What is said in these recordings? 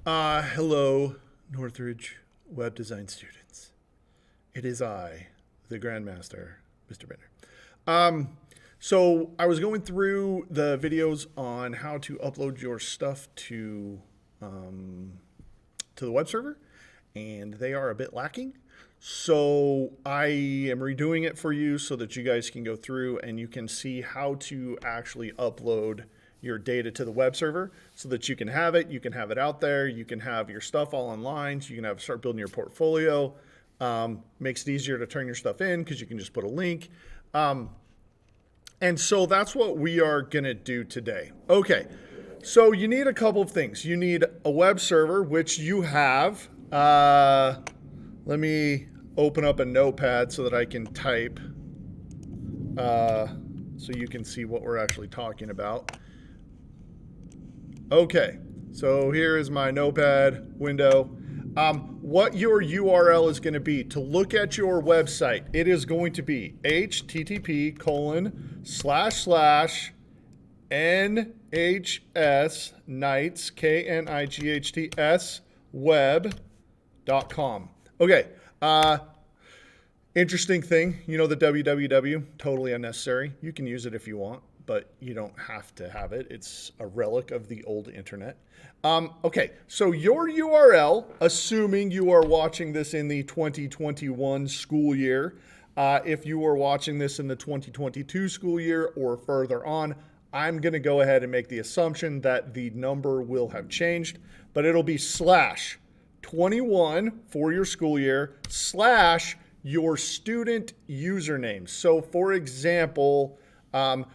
Hello, Northridge web design students. It is I, the Grandmaster, Mr. Bender. So I was going through the videos on how to upload your stuff to the web server, and they are a bit lacking. So I am redoing it for you so that you guys can go through and you can see how to actually upload your data to the web server so that you can have it out there, you can have your stuff all online, so you can start building your portfolio. Makes it easier to turn your stuff in because you can just put a link. And so that's what we are gonna do today. Okay, so you need a couple of things. You need a web server, which you have. Let me open up a notepad so that I can type so you can see what we're actually talking about. Okay, so here is my notepad window. What your URL is going to be to look at your website, it is going to be http://NHS Knights, KNIGHTS web.com. Okay, interesting thing, you know, the www, totally unnecessary. You can use it if you want, but you don't have to have it. It's a relic of the old internet. Okay, so your URL, assuming you are watching this in the 2021 school year, if you are watching this in the 2022 school year or further on, I'm going to go ahead and make the assumption that the number will have changed, but it'll be /21 for your school year / your student username. So for example,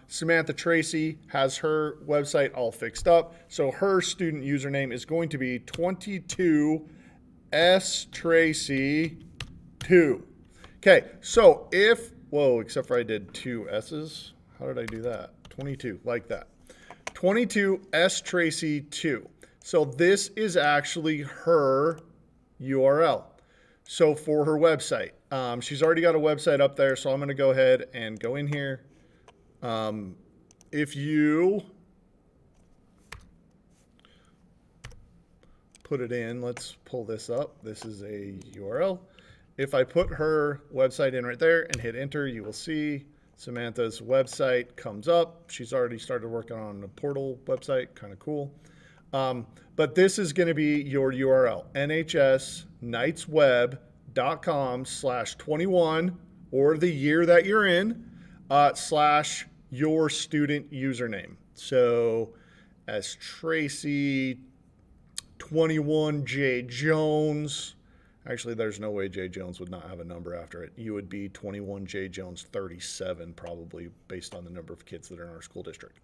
Samantha Tracy has her website all fixed up. So her student username is going to be 22stracy2. Okay, so except for I did two S's. How did I do that? 22, like that. 22stracy2. So this is actually her URL. So for her website, she's already got a website up there. So I'm going to go ahead and go in here. If you put it in, let's pull this up. This is a URL. If I put her website in right there and hit enter, you will see Samantha's website comes up. She's already started working on a portal website, kind of cool. But this is going to be your URL, nhsknightsweb.com/21, or the year that you're in, / your student username. So as Tracy 21J Jones, actually there's no way J Jones would not have a number after it. You would be 21J Jones 37 probably, based on the number of kids that are in our school district.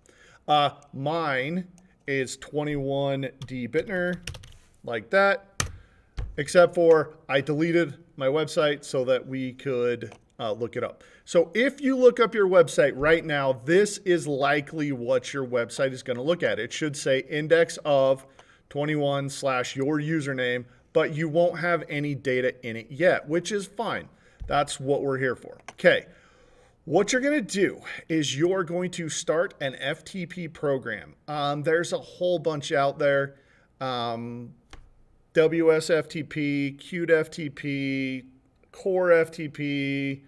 Mine is 21D Bittner, like that, except for I deleted my website so that we could look it up. So if you look up your website right now, this is likely what your website is going to look at. It should say index of 21 / your username, but you won't have any data in it yet, which is fine. That's what we're here for. Okay. What you're going to do is you're going to start an FTP program. There's a whole bunch out there. WSFTP, Qt FTP, Core FTP.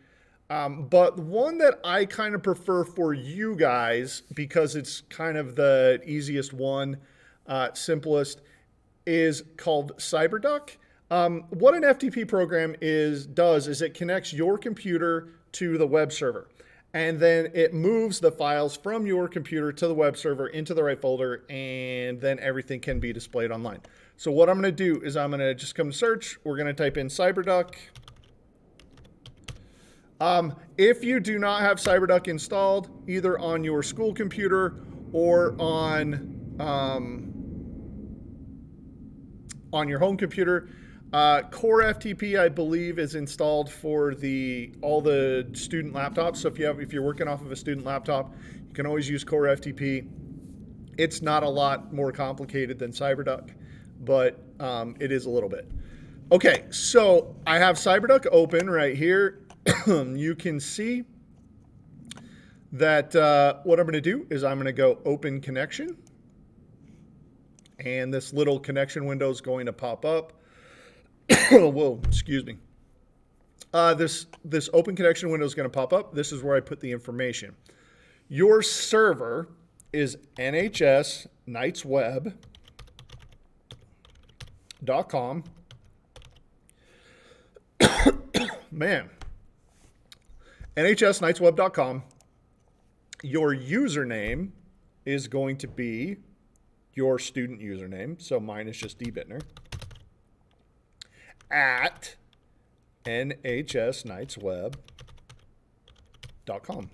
But one that I kind of prefer for you guys, because it's kind of the easiest one, simplest, is called cyberduck. What an FTP program does is it connects your computer to the web server, and then it moves the files from your computer to the web server into the right folder, and then everything can be displayed online. So what I'm going to do is I'm going to just come to search. We're going to type in cyberduck. If you do not have cyberduck installed, either on your school computer or on your home computer, Core FTP, I believe, is installed for all the student laptops. So if you're working off of a student laptop, you can always use Core FTP. It's not a lot more complicated than cyberduck, but it is a little bit. Okay, so I have cyberduck open right here. You can see that what I'm going to do is I'm going to go open connection. and this little connection window is going to pop up. Whoa, excuse me. This open connection window is going to pop up. This is where I put the information. Your server is nhsknightsweb.com. Man. nhsknightsweb.com. Your username is going to be your student username. So mine is just dbittner. At nhsknightsweb.com.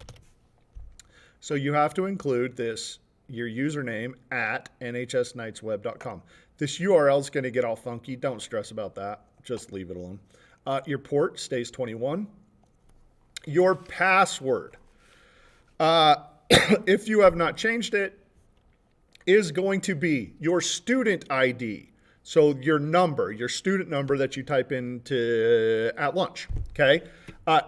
So you have to include this, your username at nhsknightsweb.com. This URL is going to get all funky. Don't stress about that. Just leave it alone. Your port stays 21. Your password, if you have not changed it, is going to be your student ID. So your number, your student number that you type into at lunch, okay?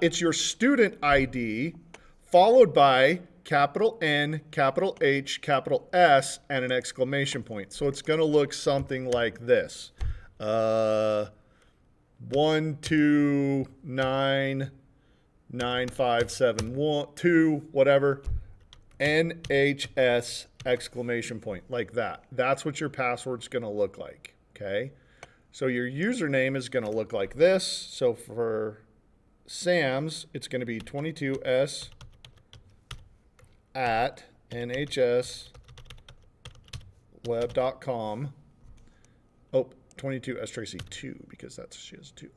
It's your student ID followed by capital N, capital H, capital S, and an exclamation point. So it's going to look something like this. 1299571 whatever, NHS exclamation point, like that. That's what your password's going to look like. Okay, so your username is going to look like this. So for Sam's, it's going to be 22s at nhsweb.com. Oh, 22stracy2 because that's she has 2.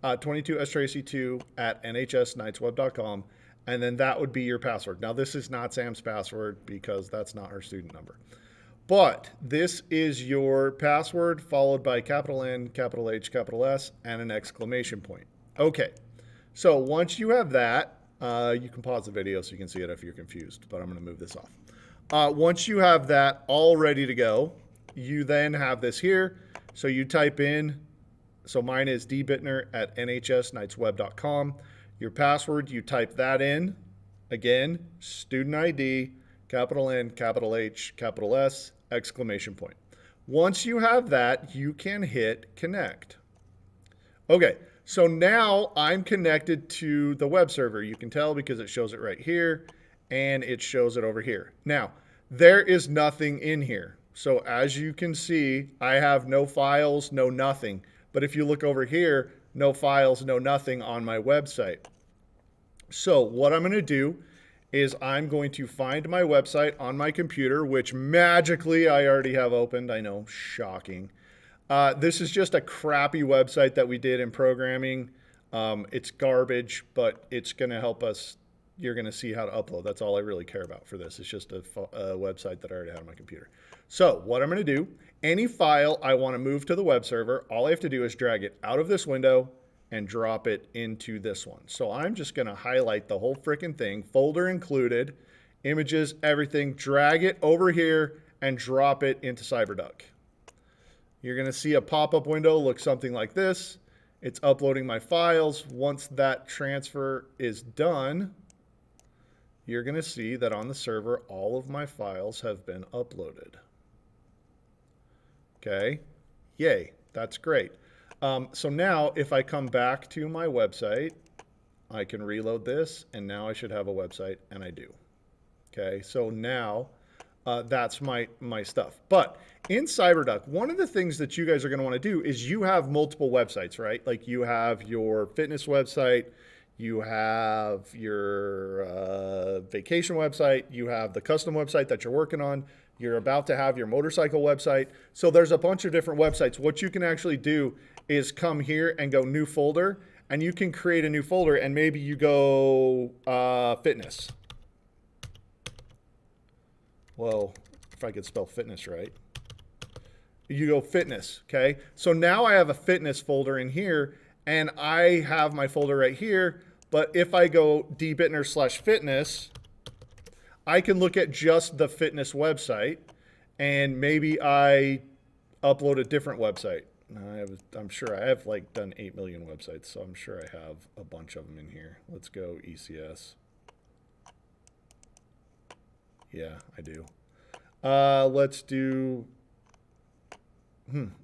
22stracy2 at nhsknightsweb.com, and then that would be your password. Now this is not Sam's password because that's not her student number. But this is your password followed by capital N, capital H, capital S, and an exclamation point. Okay, so once you have that, you can pause the video so you can see it if you're confused, but I'm going to move this off. Once you have that all ready to go, you then have this here. So you type in, so mine is dbittner at nhsknightsweb.com. Your password, you type that in. Again, student ID, capital N, capital H, capital S, exclamation point. Once you have that, you can hit connect. Okay, so now I'm connected to the web server. You can tell because it shows it right here and it shows it over here. Now, there is nothing in here. So as you can see, I have no files, no nothing. But if you look over here, no files, no nothing on my website. So what I'm going to do is I'm going to find my website on my computer, which magically I already have opened. I know, shocking. This is just a crappy website that we did in programming. It's garbage, but it's going to help us. You're going to see how to upload. That's all I really care about for this. It's just a website that I already had on my computer. So what I'm going to do, any file I want to move to the web server, all I have to do is drag it out of this window and drop it into this one. So I'm just going to highlight the whole freaking thing, folder included, images, everything, drag it over here and drop it into CyberDuck. You're going to see a pop-up window look something like this. It's uploading my files. Once that transfer is done, you're going to see that on the server, all of my files have been uploaded. Okay, yay, that's great. So now if I come back to my website, I can reload this and now I should have a website, and I do. Okay, so now that's my stuff. But in CyberDuck, one of the things that you guys are going to want to do is you have multiple websites, right? Like you have your fitness website, you have your vacation website, you have the custom website that you're working on, you're about to have your motorcycle website. So there's a bunch of different websites. What you can actually do is come here and go new folder, and you can create a new folder, and maybe you go fitness. Well, if I could spell fitness right. You go fitness, okay? So now I have a fitness folder in here, and I have my folder right here, but if I go dbittner/fitness, I can look at just the fitness website, and maybe I upload a different website. I'm sure I have like done 8 million websites, so I'm sure I have a bunch of them in here. Let's go ECS. Yeah, I do. Let's do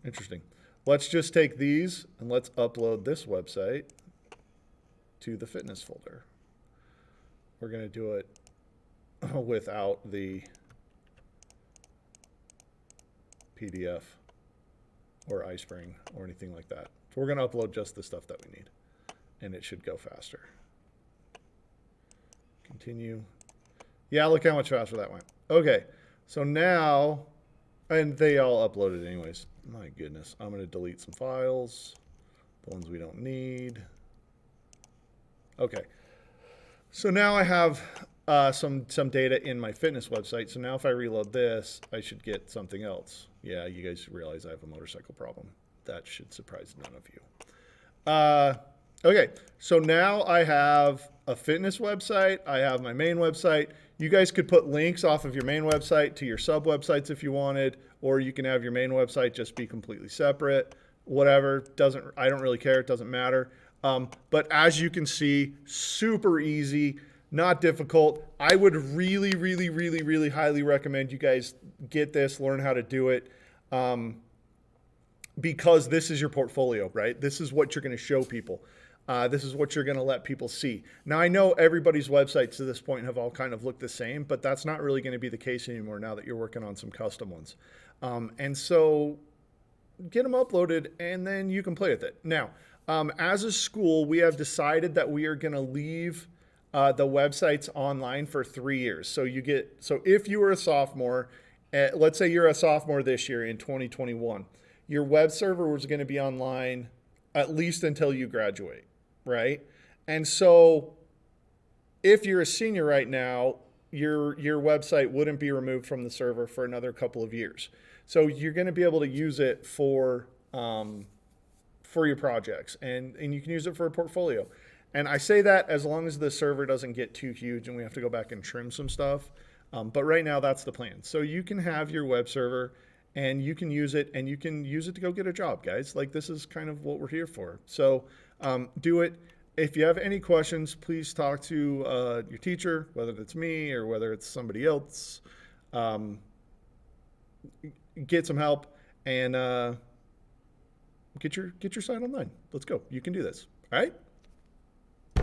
Interesting. Let's just take these and let's upload this website to the fitness folder. We're going to do it without the PDF or iSpring or anything like that. So we're going to upload just the stuff that we need, and it should go faster. Continue. Yeah, look how much faster that went. Okay, so now, and they all uploaded anyways. My goodness, I'm going to delete some files, the ones we don't need. Okay, so now I have some data in my fitness website. So now if I reload this, I should get something else. Yeah, you guys realize I have a motorcycle problem. That should surprise none of you. Okay, so now I have a fitness website. I have my main website. You guys could put links off of your main website to your sub websites if you wanted, or you can have your main website just be completely separate. Whatever, I don't really care. It doesn't matter. But as you can see, super easy, not difficult. I would really, really, really, really highly recommend you guys get this, learn how to do it. Because this is your portfolio, right? This is what you're going to show people. This is what you're going to let people see. Now, I know everybody's websites to this point have all kind of looked the same, but that's not really going to be the case anymore now that you're working on some custom ones. And so get them uploaded, and then you can play with it. Now, as a school, we have decided that we are going to leave the websites online for 3 years. So if you were a sophomore, let's say you're a sophomore this year in 2021, your web server was going to be online at least until you graduate, right? And so if you're a senior right now, your website wouldn't be removed from the server for another couple of years. So you're going to be able to use it for your projects, and you can use it for a portfolio. And I say that as long as the server doesn't get too huge and we have to go back and trim some stuff. But right now that's the plan. So you can have your web server and you can use it, and you can use it to go get a job, guys. Like, this is kind of what we're here for. So do it. If you have any questions, please talk to your teacher, whether it's me or whether it's somebody else. Get some help and get your site online. Let's go. You can do this. All right.